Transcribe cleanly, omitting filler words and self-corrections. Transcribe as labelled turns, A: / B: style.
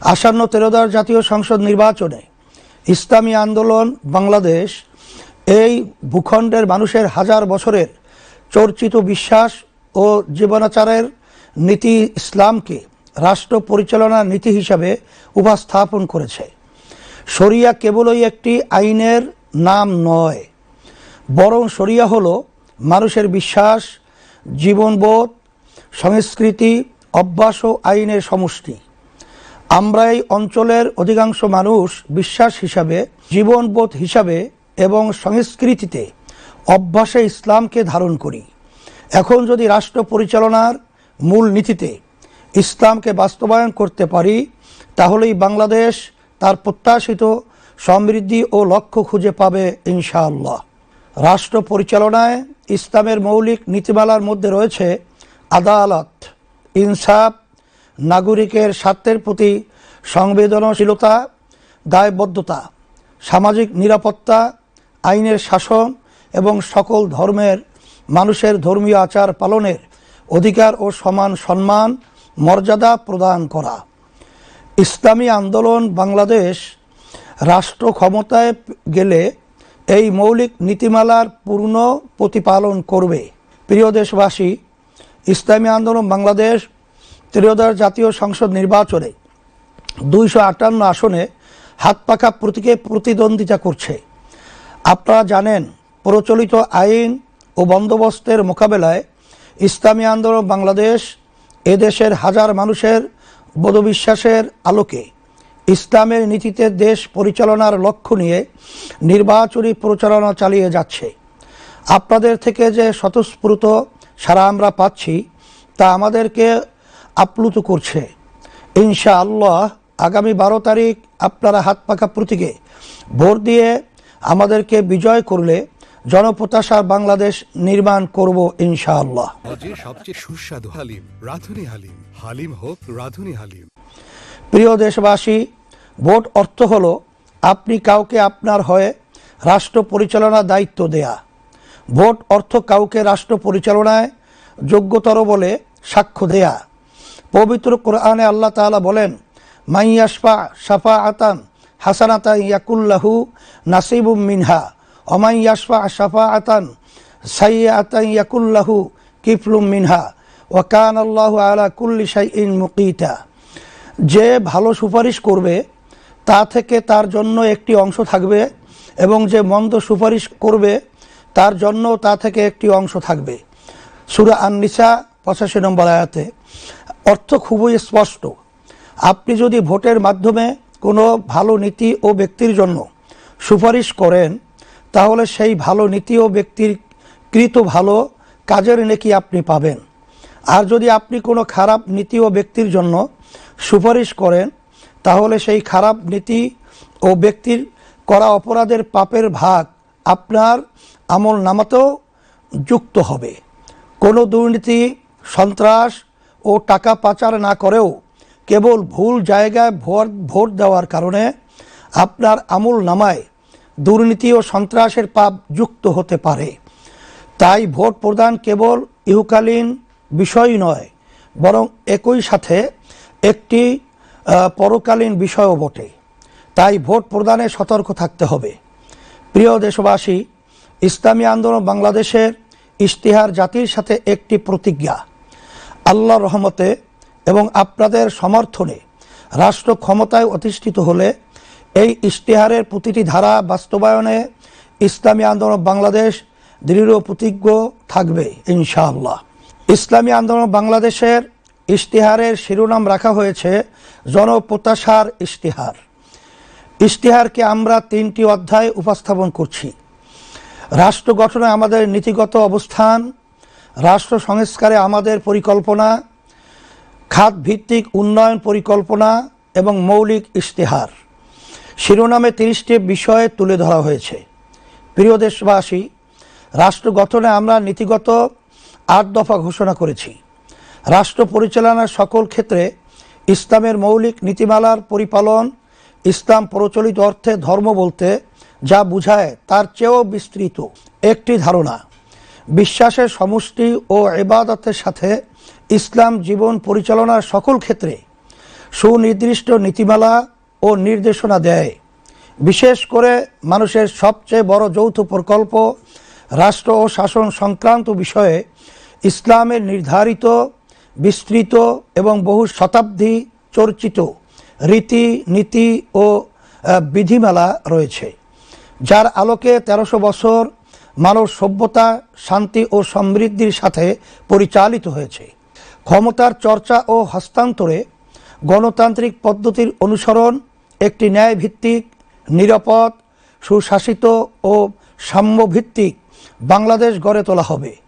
A: আসন্ন 13বার জাতীয় সংসদ নির্বাচনে ইসলামী আন্দোলন বাংলাদেশ এই ভূখণ্ডের মানুষের হাজার বছরের চর্চিত বিশ্বাস ও জীবনাচারের নীতি ইসলামকে রাষ্ট্র পরিচালনার নীতি হিসাবে উপস্থাপন করেছে। শরিয়া কেবলই একটি আইনের নাম নয়, বরং শরিয়া হলো মানুষের বিশ্বাস, জীবনবোধ, সংস্কৃতি, অভ্যাস ও আইনের সমষ্টি। আমরা এই অঞ্চলের অধিকাংশ মানুষ বিশ্বাস হিসাবে, জীবনবোধ হিসাবে এবং সংস্কৃতিতে, অভ্যাসে ইসলামকে ধারণ করি। এখন যদি রাষ্ট্র পরিচালনার মূল নীতিতে ইসলামকে বাস্তবায়ন করতে পারি, তাহলেই বাংলাদেশ তার প্রত্যাশিত সমৃদ্ধি ও লক্ষ্য খুঁজে পাবে ইনশাআল্লাহ। রাষ্ট্র পরিচালনায় ইসলামের মৌলিক নীতিমালার মধ্যে রয়েছে আদালত, ইনসাফ, নাগরিকের স্বার্থের প্রতি সংবেদনশীলতা, দায়বদ্ধতা, সামাজিক নিরাপত্তা, আইনের শাসন এবং সকল ধর্মের মানুষের ধর্মীয় আচার পালনের অধিকার ও সমান সম্মান মর্যাদা প্রদান করা। ইসলামী আন্দোলন বাংলাদেশ রাষ্ট্র ক্ষমতায় গেলে এই মৌলিক নীতিমালার পূর্ণ প্রতিপালন করবে। প্রিয় দেশবাসী, ইসলামী আন্দোলন বাংলাদেশ 13বার জাতীয় সংসদ নির্বাচনে 258 আসনে হাতপাখা প্রতীকে প্রতিদ্বন্দ্বিতা করছে। আপনারা জানেন, প্রচলিত আইন ও বন্দোবস্তের মোকাবেলায় ইসলামী আন্দোলন বাংলাদেশ এদেশের হাজার মানুষের বোধবিশ্বাসের আলোকে ইসলামের নীতিতে দেশ পরিচালনার লক্ষ্য নিয়ে নির্বাচনী প্রচারণা চালিয়ে যাচ্ছে। আপনাদের থেকে যে স্বতঃস্ফূর্ত সাড়া আমরা পাচ্ছি তা আমাদেরকে আপ্লুত করছে। ইনশাআল্লাহ আগামী 12 তারিখ আপনারা হাতপাখা প্রতীকে ভোট দিয়ে আমাদেরকে বিজয় করলে জনপ্রত্যাশার বাংলাদেশ নির্মাণ করব ইনশাআল্লাহ।
B: সবচেয়ে সুস্বাদু হালিম, রাঁধুনি হালিম। হালিম হোক রাঁধুনি হালিম।
A: প্রিয় দেশবাসী, ভোট অর্থ হলো আপনি কাউকে আপনার হয়ে রাষ্ট্র পরিচালনার দায়িত্ব দেয়া। ভোট অর্থ কাউকে রাষ্ট্র পরিচালনায় যোগ্যতর বলে সাক্ষ্য দেয়া। পবিত্র কোরআনে আল্লাহ তাআলা বলেন, মাইয়াশফা শাফাআতান হাসানাতান ইয়াকুল্লাহু নাসিবুম মিনহা ওয়া মাইয়াশফা শাফাআতান সাইয়্যাতান ইয়াকুল্লাহু কিফলুম মিনহা ওয়া কানাল্লাহু আলা কুল্লি শাইইন মুকিতা। যে ভালো সুপারিশ করবে তা থেকে তার জন্য একটি অংশ থাকবে, এবং যে মন্দ সুপারিশ করবে তার জন্য তা থেকে একটি অংশ থাকবে। সূরা আন-নিসা 85 নম্বর আয়াতে অর্থ খুবই স্পষ্ট। আপনি যদি ভোটের মাধ্যমে কোনো ভালো নীতি ও ব্যক্তির জন্য সুপারিশ করেন, তাহলে সেই ভালো নীতি ও ব্যক্তির কৃত ভালো কাজের নেকি আপনি পাবেন। আর যদি আপনি কোনো খারাপ নীতি ও ব্যক্তির জন্য সুপারিশ করেন, তাহলে সেই খারাপ নীতি ও ব্যক্তির করা অপরাধের পাপের ভাগ আপনার আমল নামাতেও যুক্ত হবে। কোনো দুর্নীতি, সন্ত্রাস ও টাকা পাচার না করেও কেবল ভুল জায়গায় ভোট দেওয়ার কারণে আপনার আমল নামায় দুর্নীতি ও সন্ত্রাসের পাপ যুক্ত হতে পারে। তাই ভোট প্রদান কেবল ইহকালীন বিষয় নয়, বরং একই সাথে একটি পরকালীন বিষয়ও বটে। তাই ভোট প্রদানে সতর্ক থাকতে হবে। প্রিয় দেশবাসী, ইসলামী আন্দোলন বাংলাদেশের ইশতেহার জাতির সাথে একটি প্রতিজ্ঞা। আল্লাহর রহমতে এবং আপনাদের সমর্থনে রাষ্ট্র ক্ষমতায় অধিষ্ঠিত হলে এই ইশতেহারের প্রতিটি ধারা বাস্তবায়নে ইসলামী আন্দোলন বাংলাদেশ দৃঢ় প্রতিজ্ঞ থাকবে ইনশাআল্লাহ। ইসলামী আন্দোলন বাংলাদেশের ইশতেহারের শিরোনাম রাখা হয়েছে জনপ্রত্যাশার ইশতেহার। ইশতেহারকে আমরা 3টি অধ্যায়ে উপস্থাপন করছি। রাষ্ট্র গঠনে আমাদের নীতিগত অবস্থান, রাষ্ট্র সংস্কারে আমাদের পরিকল্পনা, খাত ভিত্তিক উন্নয়ন পরিকল্পনা এবং মৌলিক ইশতেহার। শিরোনামে 30টি বিষয় তুলে ধরা হয়েছে। প্রিয় দেশবাসী, রাষ্ট্র গঠনে আমরা নীতিগত 8 দফা ঘোষণা করেছি। রাষ্ট্র পরিচালনার সকল ক্ষেত্রে ইসলামের মৌলিক নীতিমালার পরিপালন, ইসলাম প্রচলিত অর্থে ধর্ম বলতে যা বুঝায় তার চেয়েও বিস্তৃত একটি ধারণা। বিশ্বাসের সমষ্টি ও ইবাদতের সাথে ইসলাম জীবন পরিচালনার সকল ক্ষেত্রে সুনির্দিষ্ট নীতিমালা ও নির্দেশনা দেয়। বিশেষ করে মানুষের সবচেয়ে বড় যৌথ প্রকল্প রাষ্ট্র ও শাসন সংক্রান্ত বিষয়ে ইসলামের নির্ধারিত, বিস্তৃত এবং বহু শতাব্দী চর্চিত রীতি নীতি ও বিধিমালা রয়েছে, যার আলোকে 1300 বছর মানব সভ্যতা শান্তি ও সমৃদ্ধির সাথে পরিচালিত হয়েছে। ক্ষমতার চর্চা ও হস্তান্তরে গণতান্ত্রিক পদ্ধতির অনুসরণ একটি ন্যায়ভিত্তিক, নিরাপদ, সুশাসিত ও সাম্যভিত্তিক বাংলাদেশ গড়ে তোলা হবে।